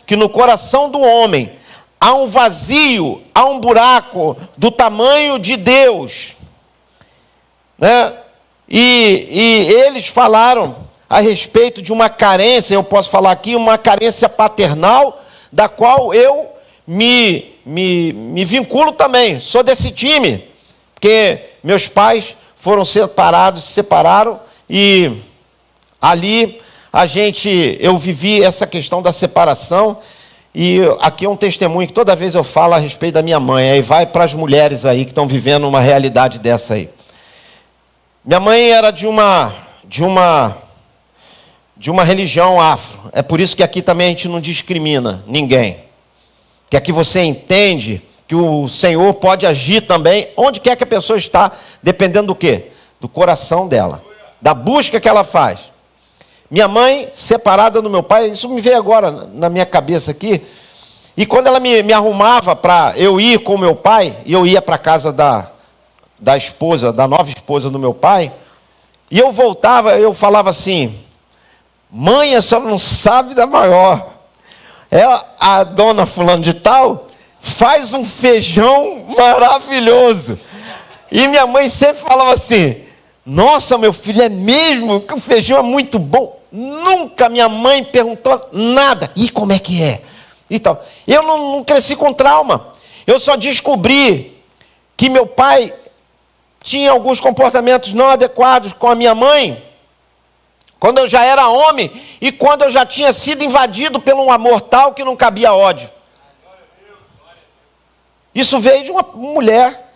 que no coração do homem há um vazio, há um buraco do tamanho de Deus, né? E eles falaram a respeito de uma carência, eu posso falar aqui, uma carência paternal, da qual eu me vinculo também, sou desse time, porque meus pais foram separados, se separaram, e ali eu vivi essa questão da separação. E aqui é um testemunho que toda vez eu falo a respeito da minha mãe, aí vai para as mulheres aí que estão vivendo uma realidade dessa aí. Minha mãe era de uma religião afro. É por isso que aqui também a gente não discrimina ninguém. Que aqui você entende que o Senhor pode agir também onde quer que a pessoa está, dependendo do quê? Do coração dela, da busca que ela faz. Minha mãe, separada do meu pai, isso me veio agora na minha cabeça aqui. E quando ela me arrumava para eu ir com o meu pai, e eu ia para a casa da esposa, da nova esposa do meu pai, e eu voltava, eu falava assim, mãe, a senhora não sabe da maior. A dona fulano de tal faz um feijão maravilhoso. E minha mãe sempre falava assim, nossa, meu filho, é mesmo que o feijão é muito bom? Nunca minha mãe perguntou nada. E como é que é? Então, eu não cresci com trauma. Eu só descobri que meu pai tinha alguns comportamentos não adequados com a minha mãe quando eu já era homem e quando eu já tinha sido invadido por um amor tal que não cabia ódio. Isso veio de uma mulher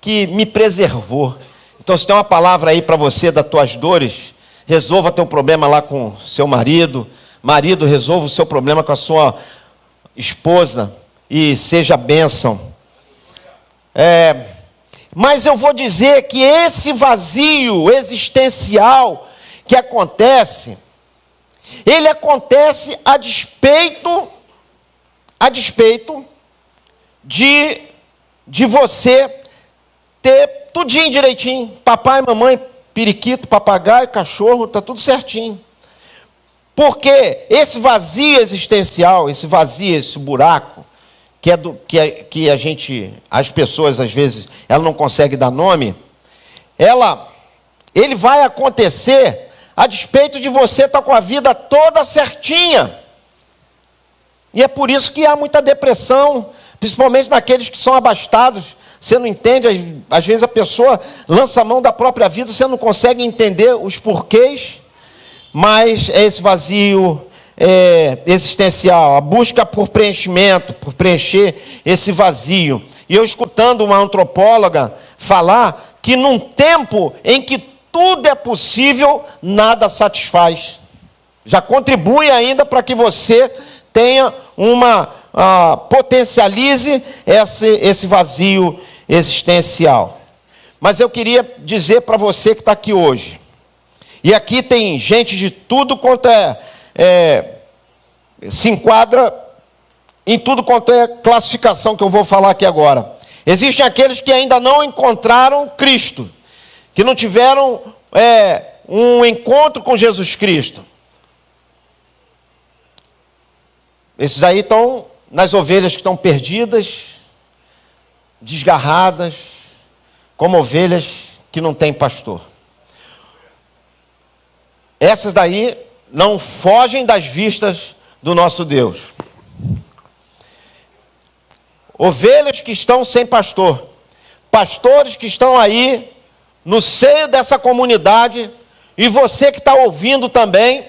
que me preservou. Então, se tem uma palavra aí para você das tuas dores, resolva teu problema lá com seu marido, Marido, resolva o seu problema com a sua esposa e seja bênção. Mas eu vou dizer que esse vazio existencial que acontece, ele acontece a despeito de você ter tudinho direitinho. Papai, mamãe, periquito, papagaio, cachorro, está tudo certinho. Porque esse vazio existencial, esse vazio, esse buraco, que as pessoas às vezes, ela não consegue dar nome, ele vai acontecer a despeito de você estar com a vida toda certinha. E é por isso que há muita depressão, principalmente naqueles que são abastados. Você não entende, às vezes a pessoa lança a mão da própria vida, você não consegue entender os porquês, mas é esse vazio existencial, a busca por preenchimento, por preencher esse vazio. E eu escutando uma antropóloga falar que num tempo em que tudo é possível, nada satisfaz. Já contribui ainda para que você tenha potencialize esse vazio existencial. Mas eu queria dizer para você que está aqui hoje, e aqui tem gente de tudo quanto se enquadra em tudo quanto é classificação que eu vou falar aqui agora. Existem aqueles que ainda não encontraram Cristo, que não tiveram um encontro com Jesus Cristo. Esses aí estão nas ovelhas que estão perdidas, desgarradas, como ovelhas que não têm pastor. Essas daí não fogem das vistas do nosso Deus. Ovelhas que estão sem pastor. Pastores que estão aí no seio dessa comunidade. E você que está ouvindo também,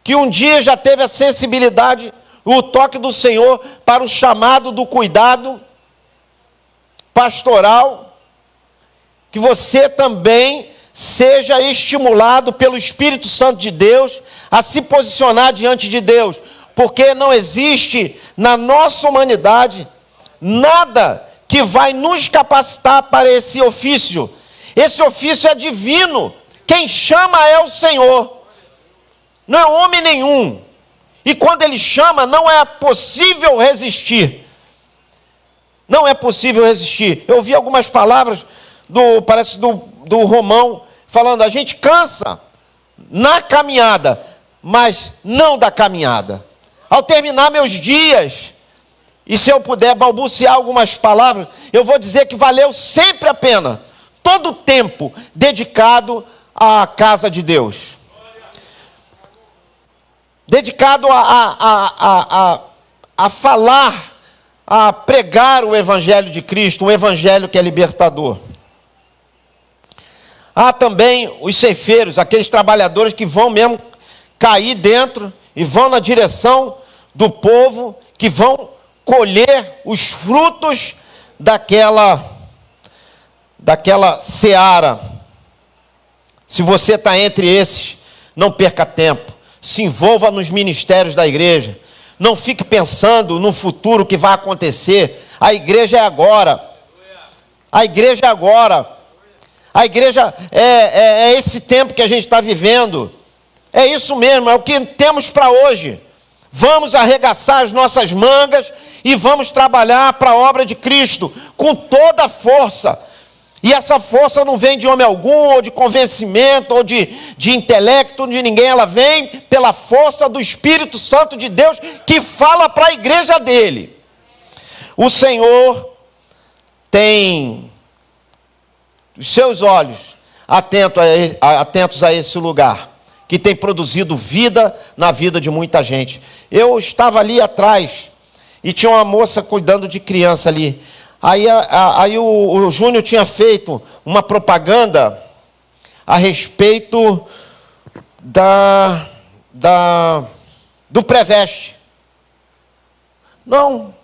que um dia já teve a sensibilidade, o toque do Senhor para o chamado do cuidado pastoral, que você também seja estimulado pelo Espírito Santo de Deus a se posicionar diante de Deus, porque não existe na nossa humanidade nada que vai nos capacitar para esse ofício. Esse ofício é divino, quem chama é o Senhor, não é homem nenhum, e quando Ele chama não é possível resistir. Não é possível resistir. Eu ouvi algumas palavras do Romão, falando, a gente cansa na caminhada, mas não da caminhada. Ao terminar meus dias, e se eu puder balbuciar algumas palavras, eu vou dizer que valeu sempre a pena, todo o tempo dedicado à casa de Deus. Dedicado a falar, a pregar o Evangelho de Cristo, um Evangelho que é libertador. Há também os ceifeiros, aqueles trabalhadores que vão mesmo cair dentro e vão na direção do povo, que vão colher os frutos daquela seara. Se você está entre esses, não perca tempo, se envolva nos ministérios da igreja. Não fique pensando no futuro que vai acontecer. A igreja é agora. A igreja é agora. A igreja é esse tempo que a gente está vivendo. É isso mesmo, é o que temos para hoje. Vamos arregaçar as nossas mangas e vamos trabalhar para a obra de Cristo com toda a força. E essa força não vem de homem algum, ou de convencimento, ou de intelecto, de ninguém. Ela vem pela força do Espírito Santo de Deus, que fala para a igreja dele. O Senhor tem os seus olhos atentos a esse lugar, que tem produzido vida na vida de muita gente. Eu estava ali atrás, e tinha uma moça cuidando de criança ali. Aí o Júnior tinha feito uma propaganda a respeito do Preveste. Não,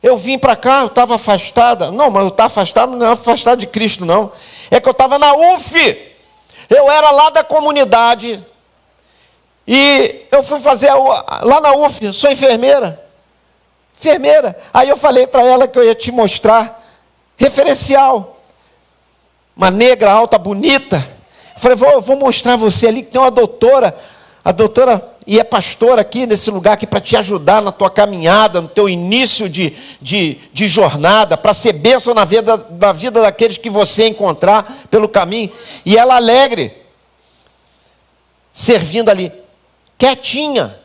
eu vim para cá, eu estava afastada. Não, mas eu estava afastado, não é afastado de Cristo, não. É que eu estava na UF. Eu era lá da comunidade. E eu fui fazer lá na UF, eu sou enfermeira. Aí eu falei para ela que eu ia te mostrar referencial. Uma negra alta, bonita. Eu falei, vou mostrar você ali que tem uma doutora. A doutora e é pastora aqui nesse lugar aqui para te ajudar na tua caminhada, no teu início de jornada, para ser bênção na vida daqueles que você encontrar pelo caminho. E ela alegre, servindo ali, quietinha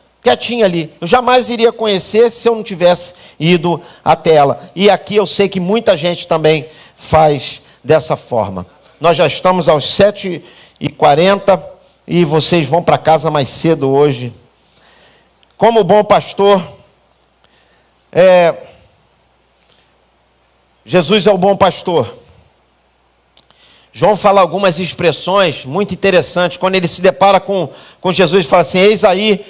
ali. Eu jamais iria conhecer se eu não tivesse ido até ela. E aqui eu sei que muita gente também faz dessa forma. Nós já estamos aos 7h40 e vocês vão para casa mais cedo hoje. Como bom pastor, Jesus é o bom pastor. João fala algumas expressões muito interessantes. Quando ele se depara com Jesus, ele fala assim, eis aí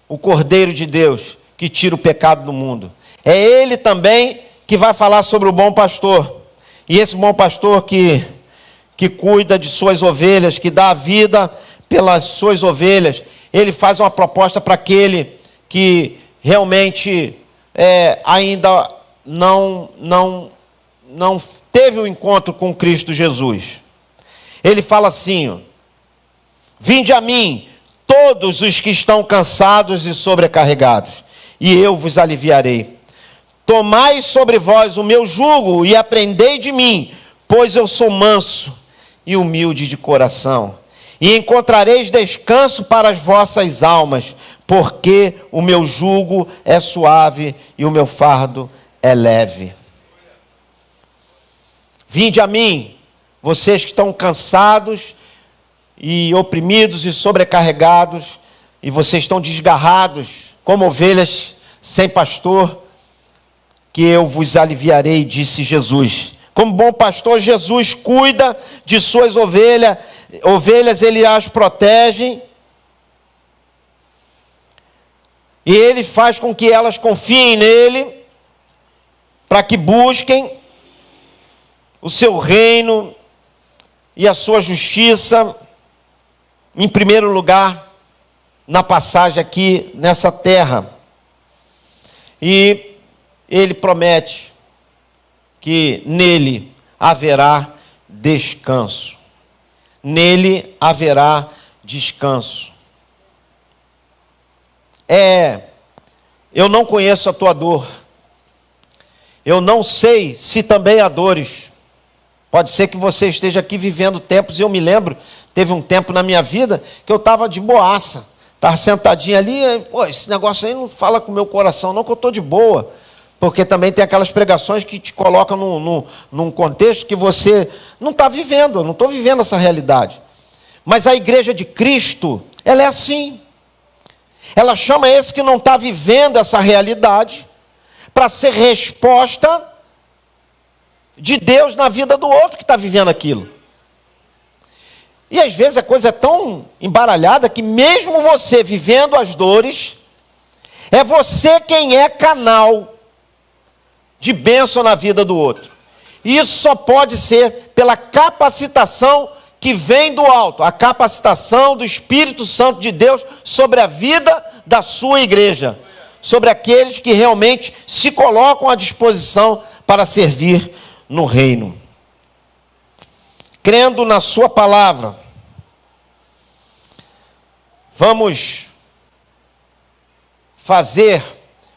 o Cordeiro de Deus que tira o pecado do mundo. É ele também que vai falar sobre o bom pastor. E esse bom pastor que cuida de suas ovelhas, que dá a vida pelas suas ovelhas, ele faz uma proposta para aquele que realmente ainda não teve o encontro com Cristo Jesus. Ele fala assim, vinde a mim, todos os que estão cansados e sobrecarregados, e eu vos aliviarei. Tomai sobre vós o meu jugo e aprendei de mim, pois eu sou manso e humilde de coração. E encontrareis descanso para as vossas almas, porque o meu jugo é suave e o meu fardo é leve. Vinde a mim, vocês que estão cansados e oprimidos e sobrecarregados, e vocês estão desgarrados, como ovelhas sem pastor, que eu vos aliviarei, disse Jesus. Como bom pastor, Jesus cuida de suas ovelhas, ele as protege, e ele faz com que elas confiem nele, para que busquem o seu reino e a sua justiça, em primeiro lugar, na passagem aqui nessa terra. E ele promete que nele haverá descanso. Nele haverá descanso. Eu não conheço a tua dor. Eu não sei se também há dores. Pode ser que você esteja aqui vivendo tempos, e eu me lembro, teve um tempo na minha vida que eu estava de boaça, estava sentadinho ali, esse negócio aí não fala com o meu coração não, que eu estou de boa, porque também tem aquelas pregações que te colocam num contexto que você não está vivendo, eu não estou vivendo essa realidade. Mas a igreja de Cristo, ela é assim, ela chama esse que não está vivendo essa realidade, para ser resposta de Deus na vida do outro que está vivendo aquilo. E às vezes a coisa é tão embaralhada que mesmo você vivendo as dores, é você quem é canal de bênção na vida do outro. E isso só pode ser pela capacitação que vem do alto, a capacitação do Espírito Santo de Deus sobre a vida da sua igreja, sobre aqueles que realmente se colocam à disposição para servir no reino. Crendo na sua palavra, vamos fazer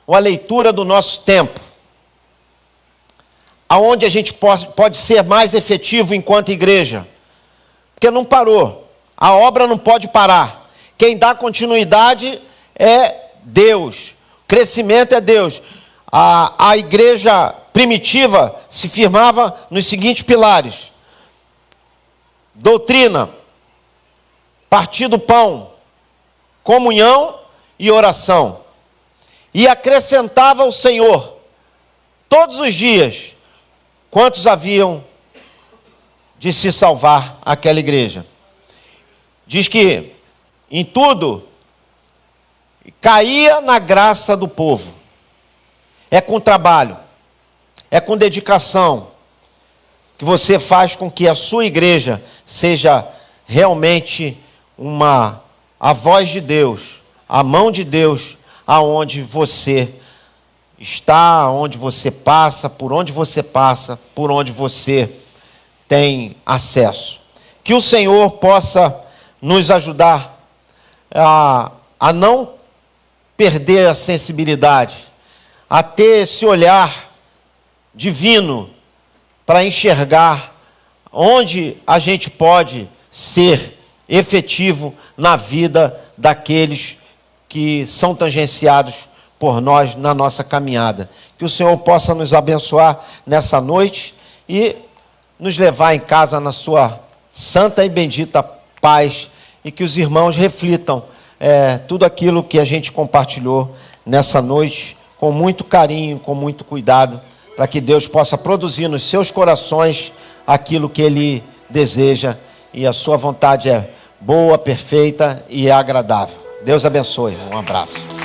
uma leitura do nosso tempo, aonde a gente pode ser mais efetivo enquanto igreja, porque não parou, a obra não pode parar, quem dá continuidade é Deus, o crescimento é Deus. A igreja primitiva se firmava nos seguintes pilares: doutrina, partir do pão, comunhão e oração. E acrescentava o Senhor todos os dias quantos haviam de se salvar aquela igreja. Diz que em tudo caía na graça do povo. É com trabalho, é com dedicação, que você faz com que a sua igreja seja realmente uma a voz de Deus, a mão de Deus, aonde você está, aonde você passa, por onde você tem acesso. Que o Senhor possa nos ajudar a não perder a sensibilidade, a ter esse olhar divino para enxergar onde a gente pode ser efetivo na vida daqueles que são tangenciados por nós na nossa caminhada. Que o Senhor possa nos abençoar nessa noite e nos levar em casa na sua santa e bendita paz, e que os irmãos reflitam tudo aquilo que a gente compartilhou nessa noite com muito carinho, com muito cuidado, para que Deus possa produzir nos seus corações aquilo que Ele deseja, e a sua vontade é boa, perfeita e agradável. Deus abençoe. Um abraço.